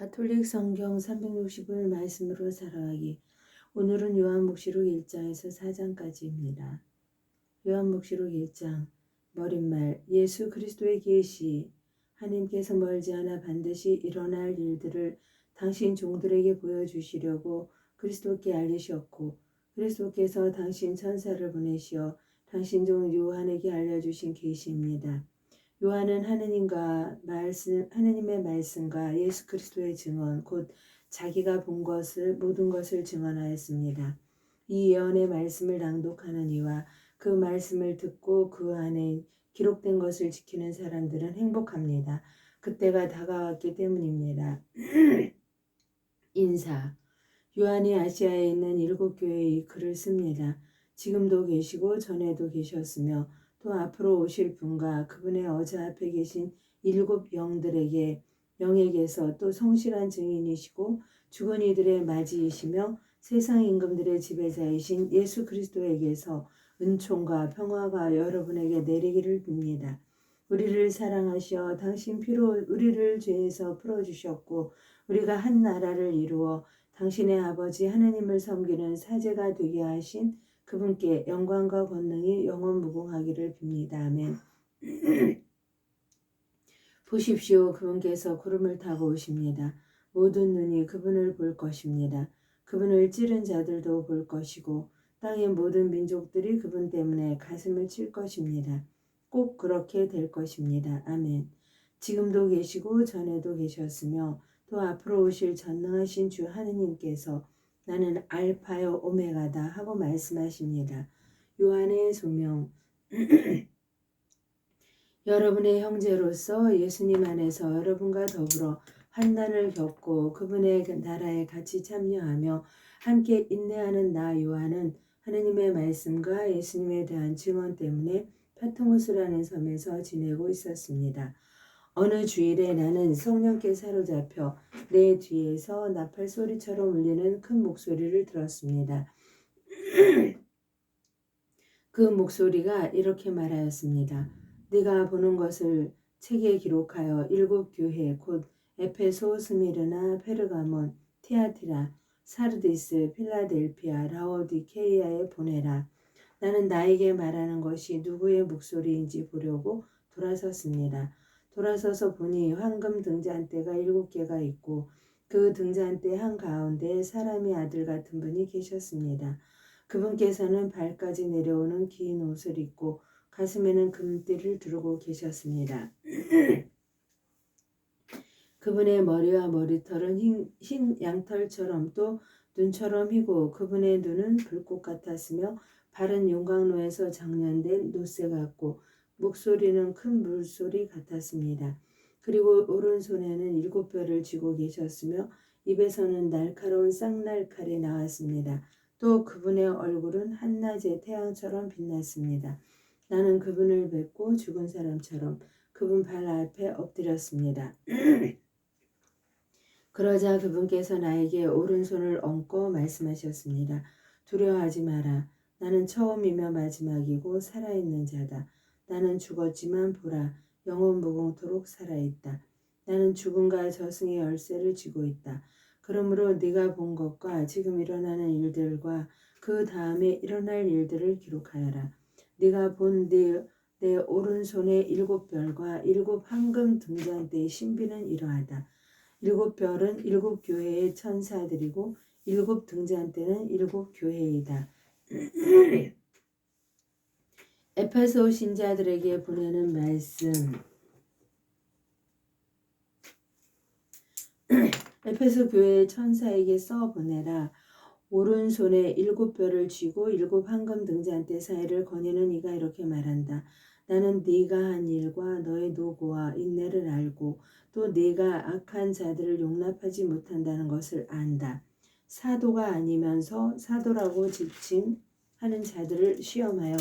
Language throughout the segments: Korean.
가톨릭 성경 360을 말씀으로 살아가기. 오늘은 요한복시록 1장에서 4장까지입니다. 요한복시록 1장 머릿말 예수 그리스도의 계시. 하나님께서 멀지 않아 반드시 일어날 일들을 당신 종들에게 보여주시려고 그리스도께 알리셨고, 그리스도께서 당신 천사를 보내시어 당신 종 요한에게 알려주신 계시입니다. 요한은 하느님의 말씀과 예수 그리스도의 증언, 곧 자기가 본 것을 모든 것을 증언하였습니다. 이 예언의 말씀을 낭독하는 이와 그 말씀을 듣고 그 안에 기록된 것을 지키는 사람들은 행복합니다. 그때가 다가왔기 때문입니다. 인사. 요한이 아시아에 있는 7교회에 이 글을 씁니다. 지금도 계시고 전에도 계셨으며 또 앞으로 오실 분과 그분의 어자 앞에 계신 7 영에게서 또 성실한 증인이시고 죽은 이들의 맞이이시며 세상 임금들의 지배자이신 예수 그리스도에게서 은총과 평화가 여러분에게 내리기를 빕니다. 우리를 사랑하시어 당신 피로 우리를 죄에서 풀어주셨고 우리가 한 나라를 이루어 당신의 아버지 하느님을 섬기는 사제가 되게 하신 그분께 영광과 권능이 영원 무궁하기를 빕니다. 아멘. 보십시오. 그분께서 구름을 타고 오십니다. 모든 눈이 그분을 볼 것입니다. 그분을 찌른 자들도 볼 것이고 땅의 모든 민족들이 그분 때문에 가슴을 칠 것입니다. 꼭 그렇게 될 것입니다. 아멘. 지금도 계시고 전에도 계셨으며 또 앞으로 오실 전능하신 주 하느님께서 나는 알파요 오메가다 하고 말씀하십니다. 요한의 소명. 여러분의 형제로서 예수님 안에서 여러분과 더불어 환난을 겪고 그분의 나라에 같이 참여하며 함께 인내하는 나 요한은 하느님의 말씀과 예수님에 대한 증언 때문에 파트모스라는 섬에서 지내고 있었습니다. 어느 주일에 나는 성령께 사로잡혀 내 뒤에서 나팔 소리처럼 울리는 큰 목소리를 들었습니다. 그 목소리가 이렇게 말하였습니다. 네가 보는 것을 책에 기록하여 7 교회 곧 에페소, 스미르나, 페르가몬, 티아티라, 사르디스, 필라델피아, 라오디케이아에 보내라. 나는 나에게 말하는 것이 누구의 목소리인지 보려고 돌아섰습니다. 돌아서서 보니 황금 등잔대가 7개가 있고 그 등잔대 한가운데 사람의 아들 같은 분이 계셨습니다. 그분께서는 발까지 내려오는 긴 옷을 입고 가슴에는 금띠를 두르고 계셨습니다. 그분의 머리와 머리털은 흰 양털처럼 또 눈처럼 희고 그분의 눈은 불꽃 같았으며 발은 용광로에서 장련된 노새 같고 목소리는 큰 물소리 같았습니다. 그리고 오른손에는 7뼈를 쥐고 계셨으며 입에서는 날카로운 쌍날칼이 나왔습니다. 또 그분의 얼굴은 한낮의 태양처럼 빛났습니다. 나는 그분을 뵙고 죽은 사람처럼 그분 발 앞에 엎드렸습니다. 그러자 그분께서 나에게 오른손을 얹고 말씀하셨습니다. 두려워하지 마라. 나는 처음이며 마지막이고 살아있는 자다. 나는 죽었지만 보라, 영원 무궁토록 살아있다. 나는 죽음과 저승의 열쇠를 쥐고 있다. 그러므로 네가 본 것과 지금 일어나는 일들과 그 다음에 일어날 일들을 기록하여라. 네가 본 내 오른손의 7별과 7 황금 등잔대의 신비는 이러하다. 7별은 7 교회의 천사들이고 7 등잔대는 7 교회이다. 에페소 신자들에게 보내는 말씀. 에페소 교회의 천사에게 써 보내라. 오른손에 7뼈를 쥐고 7 황금 등잔대 사이를 거니는 이가 이렇게 말한다. 나는 네가 한 일과 너의 노고와 인내를 알고 또 네가 악한 자들을 용납하지 못한다는 것을 안다. 사도가 아니면서 사도라고 지칭하는 자들을 시험하여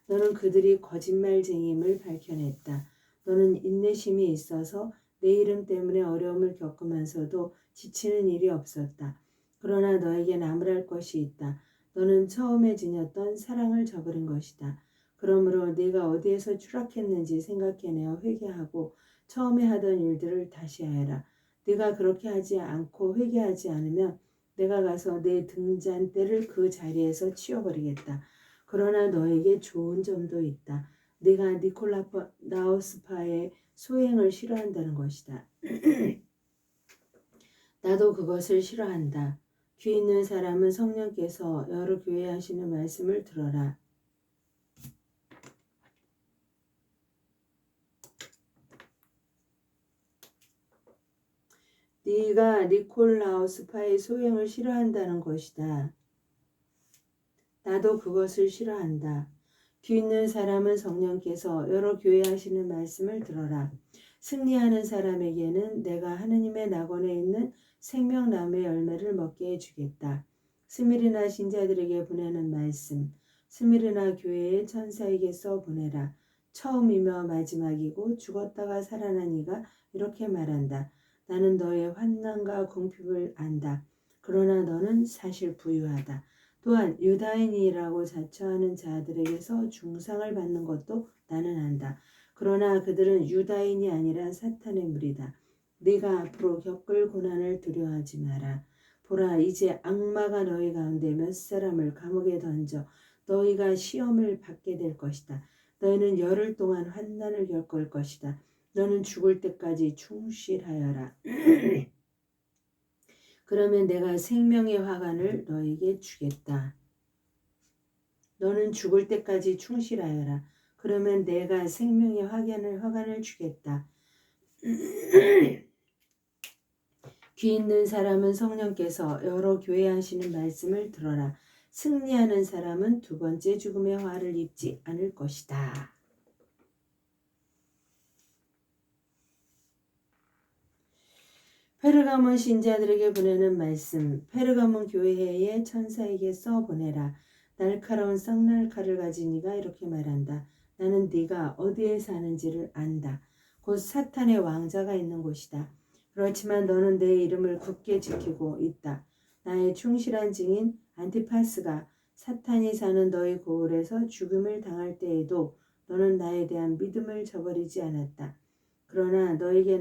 너는 그들이 거짓말쟁임을 밝혀냈다. 너는 인내심이 있어서 내 이름 때문에 어려움을 겪으면서도 지치는 일이 없었다. 그러나 너에겐 나무랄 것이 있다. 너는 처음에 지녔던 사랑을 저버린 것이다. 그러므로 네가 어디에서 추락했는지 생각해내어 회개하고 처음에 하던 일들을 다시 하여라. 네가 그렇게 하지 않고 회개하지 않으면 내가 가서 내 등잔대를 그 자리에서 치워버리겠다. 그러나 너에게 좋은 점도 있다. 네가 니콜라우스파의 소행을 싫어한다는 것이다. 나도 그것을 싫어한다. 귀 있는 사람은 성령께서 여러 교회에 하시는 말씀을 들어라. 네가 니콜라우스파의 소행을 싫어한다는 것이다. 나도 그것을 싫어한다. 귀 있는 사람은 성령께서 여러 교회 하시는 말씀을 들어라. 승리하는 사람에게는 내가 하느님의 낙원에 있는 생명나무의 열매를 먹게 해주겠다. 스미르나 신자들에게 보내는 말씀. 스미르나 교회의 천사에게 써 보내라. 처음이며 마지막이고 죽었다가 살아난 이가 이렇게 말한다. 나는 너의 환난과 궁핍을 안다. 그러나 너는 사실 부유하다. 또한 유다인이라고 자처하는 자들에게서 중상을 받는 것도 나는 안다. 그러나 그들은 유다인이 아니라 사탄의 무리다. 네가 앞으로 겪을 고난을 두려워하지 마라. 보라, 이제 악마가 너희 가운데 몇 사람을 감옥에 던져 너희가 시험을 받게 될 것이다. 너희는 열흘 동안 환난을 겪을 것이다. 너는 죽을 때까지 충실하여라. 그러면 내가 생명의 화관을 너에게 주겠다. 너는 죽을 때까지 충실하여라. 그러면 내가 생명의 화관을 주겠다. 귀 있는 사람은 성령께서 여러 교회 하시는 말씀을 들어라. 승리하는 사람은 두 번째 죽음의 화를 입지 않을 것이다. 페르가몬 신자들에게 보내는 말씀. 페르가몬 교회의 천사에게 써 보내라. 날카로운 쌍날칼을 가진 이가 이렇게 말한다. 나는 네가 어디에 사는지를 안다. 곧 사탄의 왕자가 있는 곳이다. 그렇지만 너는 내 이름을 굳게 지키고 있다. 나의 충실한 증인 안티파스가 사탄이 사는 너희 고을에서 죽음을 당할 때에도 너는 나에 대한 믿음을 저버리지 않았다. 그러나 너에게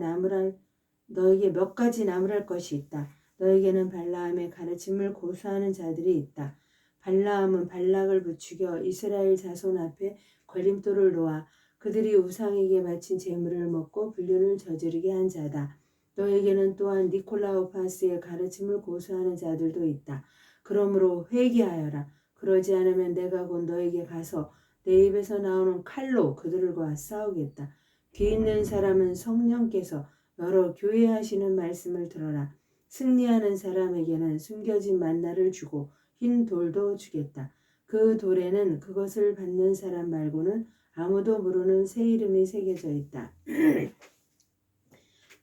몇 가지 나무랄 것이 있다. 너에게는 발라함의 가르침을 고수하는 자들이 있다. 발라함은 발락을 부추겨 이스라엘 자손 앞에 걸림돌을 놓아 그들이 우상에게 바친 제물을 먹고 불륜을 저지르게 한 자다. 너에게는 또한 니콜라오파스의 가르침을 고수하는 자들도 있다. 그러므로 회개하여라. 그러지 않으면 내가 곧 너에게 가서 내 입에서 나오는 칼로 그들과 싸우겠다. 귀 있는 사람은 성령께서 여러 교회 하시는 말씀을 들어라. 승리하는 사람에게는 숨겨진 만나를 주고 흰 돌도 주겠다. 그 돌에는 그것을 받는 사람 말고는 아무도 모르는 새 이름이 새겨져 있다.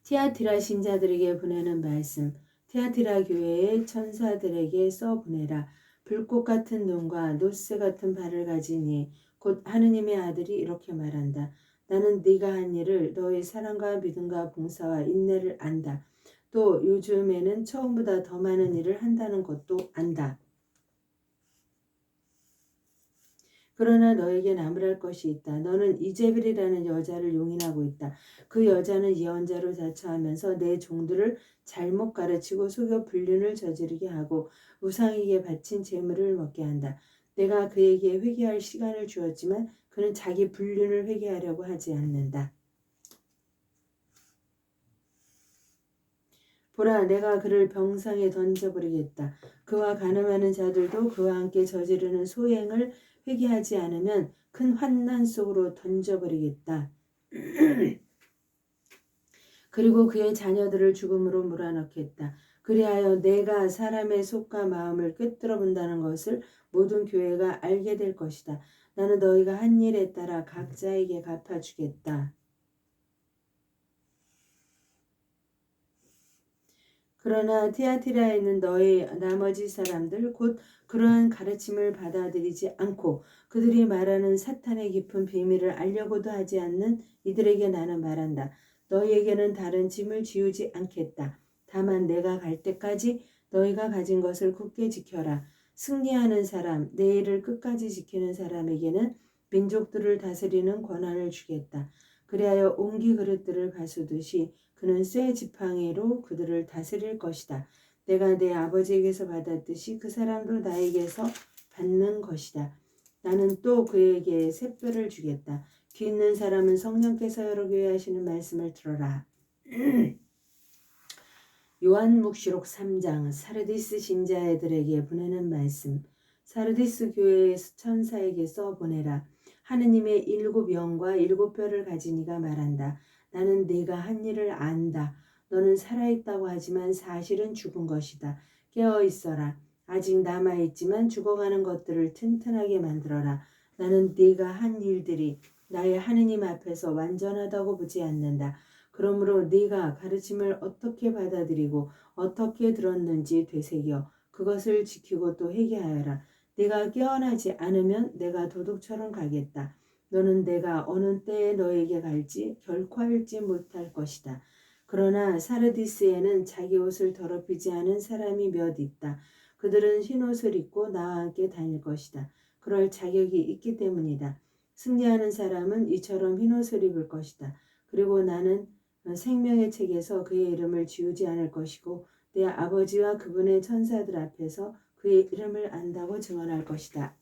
티아티라 신자들에게 보내는 말씀. 티아티라 교회의 천사들에게 써 보내라. 불꽃 같은 눈과 노스 같은 발을 가진 이 곧 하느님의 아들이 이렇게 말한다. 나는 네가 한 일을 너의 사랑과 믿음과 봉사와 인내를 안다. 또 요즘에는 처음보다 더 많은 일을 한다는 것도 안다. 그러나 너에게 나무랄 것이 있다. 너는 이제벨이라는 여자를 용인하고 있다. 그 여자는 예언자로 자처하면서 내 종들을 잘못 가르치고 속여 불륜을 저지르게 하고 우상에게 바친 제물을 먹게 한다. 내가 그에게 회개할 시간을 주었지만 그는 자기 불륜을 회개하려고 하지 않는다. 보라, 내가 그를 병상에 던져버리겠다. 그와 가늠하는 자들도 그와 함께 저지르는 소행을 회개하지 않으면 큰 환난 속으로 던져버리겠다. 그리고 그의 자녀들을 죽음으로 몰아넣겠다. 그리하여 내가 사람의 속과 마음을 꿰뚫어 본다는 것을 모든 교회가 알게 될 것이다. 나는 너희가 한 일에 따라 각자에게 갚아주겠다. 그러나 티아티라에 있는 너희 나머지 사람들 곧 그러한 가르침을 받아들이지 않고 그들이 말하는 사탄의 깊은 비밀을 알려고도 하지 않는 이들에게 나는 말한다. 너희에게는 다른 짐을 지우지 않겠다. 다만 내가 갈 때까지 너희가 가진 것을 굳게 지켜라. 승리하는 사람, 내 일을 끝까지 지키는 사람에게는 민족들을 다스리는 권한을 주겠다. 그리하여 옹기 그릇들을 가수듯이 그는 쇠 지팡이로 그들을 다스릴 것이다. 내가 내 아버지에게서 받았듯이 그 사람도 나에게서 받는 것이다. 나는 또 그에게 샛별을 주겠다. 귀 있는 사람은 성령께서 여러 교회 하시는 말씀을 들어라. 요한묵시록 3장 사르디스 신자애들에게 보내는 말씀. 사르디스 교회의 천사에게 써보내라. 하느님의 7영과 7뼈를 가진 이가 말한다. 나는 네가 한 일을 안다. 너는 살아있다고 하지만 사실은 죽은 것이다. 깨어있어라. 아직 남아있지만 죽어가는 것들을 튼튼하게 만들어라. 나는 네가 한 일들이 나의 하느님 앞에서 완전하다고 보지 않는다. 그러므로 네가 가르침을 어떻게 받아들이고 어떻게 들었는지 되새겨 그것을 지키고 또 회개하여라. 네가 깨어나지 않으면 내가 도둑처럼 가겠다. 너는 내가 어느 때에 너에게 갈지 결코 알지 못할 것이다. 그러나 사르디스에는 자기 옷을 더럽히지 않은 사람이 몇 있다. 그들은 흰옷을 입고 나와 함께 다닐 것이다. 그럴 자격이 있기 때문이다. 승리하는 사람은 이처럼 흰옷을 입을 것이다. 그리고 나는 생명의 책에서 그의 이름을 지우지 않을 것이고 내 아버지와 그분의 천사들 앞에서 그의 이름을 안다고 증언할 것이다.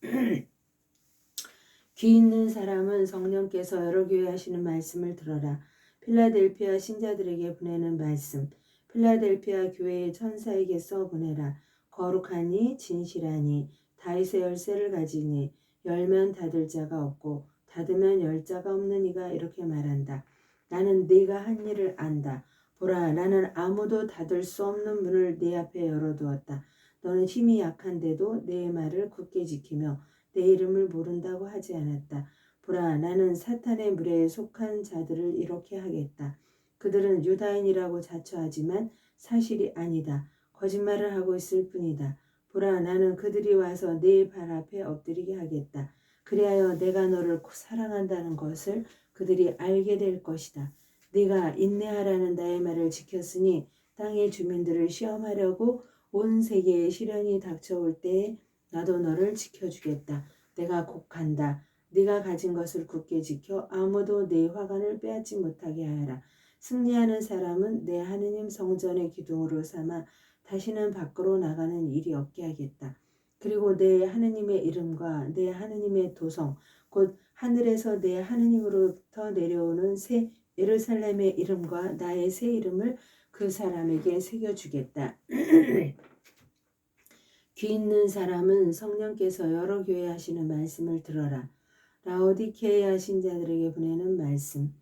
귀 있는 사람은 성령께서 여러 교회 하시는 말씀을 들어라. 필라델피아 신자들에게 보내는 말씀. 필라델피아 교회의 천사에게 써보내라. 거룩하니 진실하니 다윗의 열쇠를 가지니 열면 닫을 자가 없고 닫으면 열 자가 없는 이가 이렇게 말한다. 나는 네가 한 일을 안다. 보라, 나는 아무도 닫을 수 없는 문을 네 앞에 열어두었다. 너는 힘이 약한데도 내 말을 굳게 지키며 내 이름을 모른다고 하지 않았다. 보라, 나는 사탄의 무리에 속한 자들을 이렇게 하겠다. 그들은 유다인이라고 자처하지만 사실이 아니다. 거짓말을 하고 있을 뿐이다. 보라, 나는 그들이 와서 네 발 앞에 엎드리게 하겠다. 그리하여 내가 너를 사랑한다는 것을 그들이 알게 될 것이다. 네가 인내하라는 나의 말을 지켰으니 땅의 주민들을 시험하려고 온 세계에 시련이 닥쳐올 때에 나도 너를 지켜주겠다. 내가 곧 간다. 네가 가진 것을 굳게 지켜 아무도 네 화관을 빼앗지 못하게 하여라. 승리하는 사람은 내 하느님 성전의 기둥으로 삼아 다시는 밖으로 나가는 일이 없게 하겠다. 그리고 내 하느님의 이름과 내 하느님의 도성 곧 하늘에서 내 하느님으로부터 내려오는 새 예루살렘의 이름과 나의 새 이름을 그 사람에게 새겨주겠다. 귀 있는 사람은 성령께서 여러 교회 하시는 말씀을 들어라. 라오디케이아 신자들에게 보내는 말씀.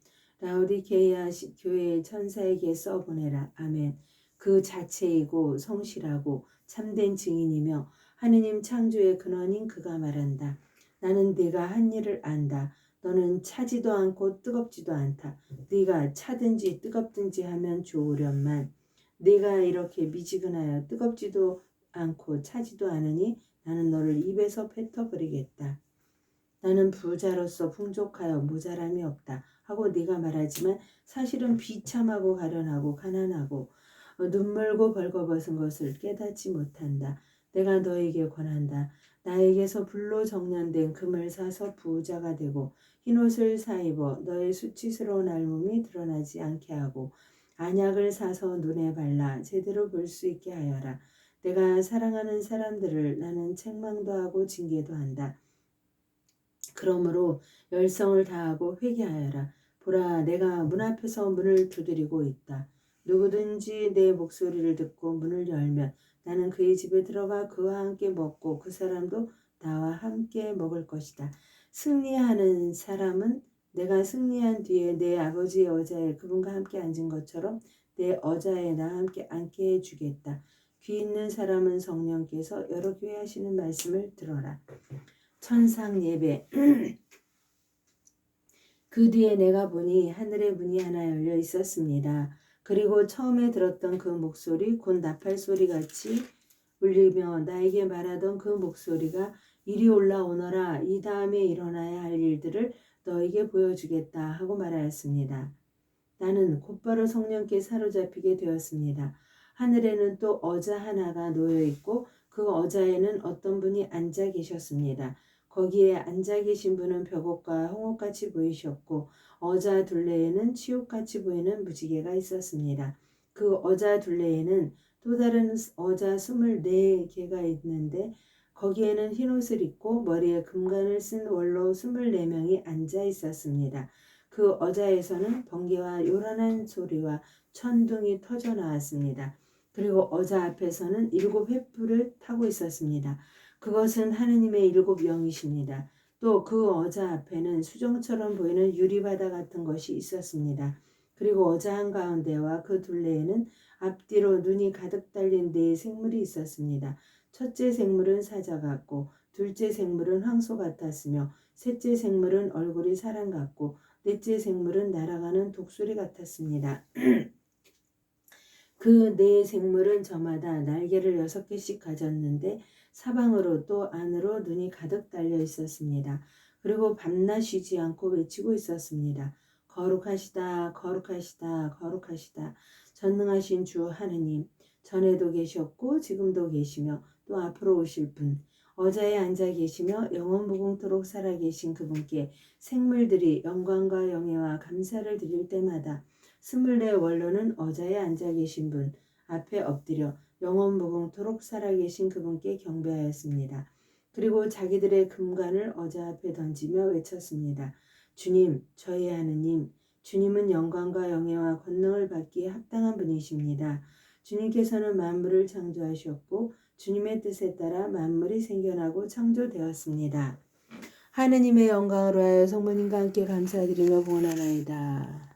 라오디케이아 교회의 천사에게 써보내라. 아멘. 그 자체이고 성실하고 참된 증인이며 하느님 창조의 근원인 그가 말한다. 나는 네가 한 일을 안다. 너는 차지도 않고 뜨겁지도 않다. 네가 차든지 뜨겁든지 하면 좋으련만 네가 이렇게 미지근하여 뜨겁지도 않고 차지도 않으니 나는 너를 입에서 뱉어버리겠다. 나는 부자로서 풍족하여 모자람이 없다 하고 네가 말하지만 사실은 비참하고 가련하고 가난하고 눈물고 벌거벗은 것을 깨닫지 못한다. 내가 너에게 권한다. 나에게서 불로 정련된 금을 사서 부자가 되고 흰옷을 사입어 너의 수치스러운 알몸이 드러나지 않게 하고 안약을 사서 눈에 발라 제대로 볼 수 있게 하여라. 내가 사랑하는 사람들을 나는 책망도 하고 징계도 한다. 그러므로 열성을 다하고 회개하여라. 보라, 내가 문 앞에서 문을 두드리고 있다. 누구든지 내 목소리를 듣고 문을 열면 나는 그의 집에 들어가 그와 함께 먹고 그 사람도 나와 함께 먹을 것이다. 승리하는 사람은 내가 승리한 뒤에 내 아버지의 어자에 그분과 함께 앉은 것처럼 내 어자에 나와 함께 앉게 해주겠다. 귀 있는 사람은 성령께서 여러 교회 하시는 말씀을 들어라. 천상 예배. 그 뒤에 내가 보니 하늘의 문이 하나 열려 있었습니다. 그리고 처음에 들었던 그 목소리 곧 나팔 소리같이 울리며 나에게 말하던 그 목소리가 이리 올라오너라. 이 다음에 일어나야 할 일들을 너에게 보여주겠다 하고 말하였습니다. 나는 곧바로 성령께 사로잡히게 되었습니다. 하늘에는 또 어자 하나가 놓여 있고 그 어자에는 어떤 분이 앉아 계셨습니다. 거기에 앉아 계신 분은 벽옥과 홍옥같이 보이셨고 어자 둘레에는 치옥같이 보이는 무지개가 있었습니다. 그 어자 둘레에는 또 다른 어자 24개가 있는데 거기에는 흰옷을 입고 머리에 금관을 쓴 원로 24명이 앉아 있었습니다. 그 어자에서는 번개와 요란한 소리와 천둥이 터져 나왔습니다. 그리고 어자 앞에서는 7횃불을 타고 있었습니다. 그것은 하느님의 7영이십니다. 또 그 어자 앞에는 수정처럼 보이는 유리바다 같은 것이 있었습니다. 그리고 어자 한가운데와 그 둘레에는 앞뒤로 눈이 가득 달린 4생물이 있었습니다. 첫째 생물은 사자 같고 둘째 생물은 황소 같았으며 셋째 생물은 얼굴이 사람 같고 넷째 생물은 날아가는 독수리 같았습니다. 그 4생물은 저마다 날개를 6개씩 가졌는데 사방으로 또 안으로 눈이 가득 달려 있었습니다. 그리고 밤낮 쉬지 않고 외치고 있었습니다. 거룩하시다, 거룩하시다, 거룩하시다. 전능하신 주 하느님, 전에도 계셨고 지금도 계시며 또 앞으로 오실 분, 어자에 앉아 계시며 영원무궁토록 살아계신 그분께 생물들이 영광과 영예와 감사를 드릴 때마다 24 원로는 어자에 앉아 계신 분 앞에 엎드려 영원무궁토록 살아계신 그분께 경배하였습니다. 그리고 자기들의 금관을 어자 앞에 던지며 외쳤습니다. 주님, 저희 하느님, 주님은 영광과 영예와 권능을 받기에 합당한 분이십니다. 주님께서는 만물을 창조하셨고 주님의 뜻에 따라 만물이 생겨나고 창조되었습니다. 하느님의 영광을 위하여 성모님과 함께 감사드리며 봉헌하나이다.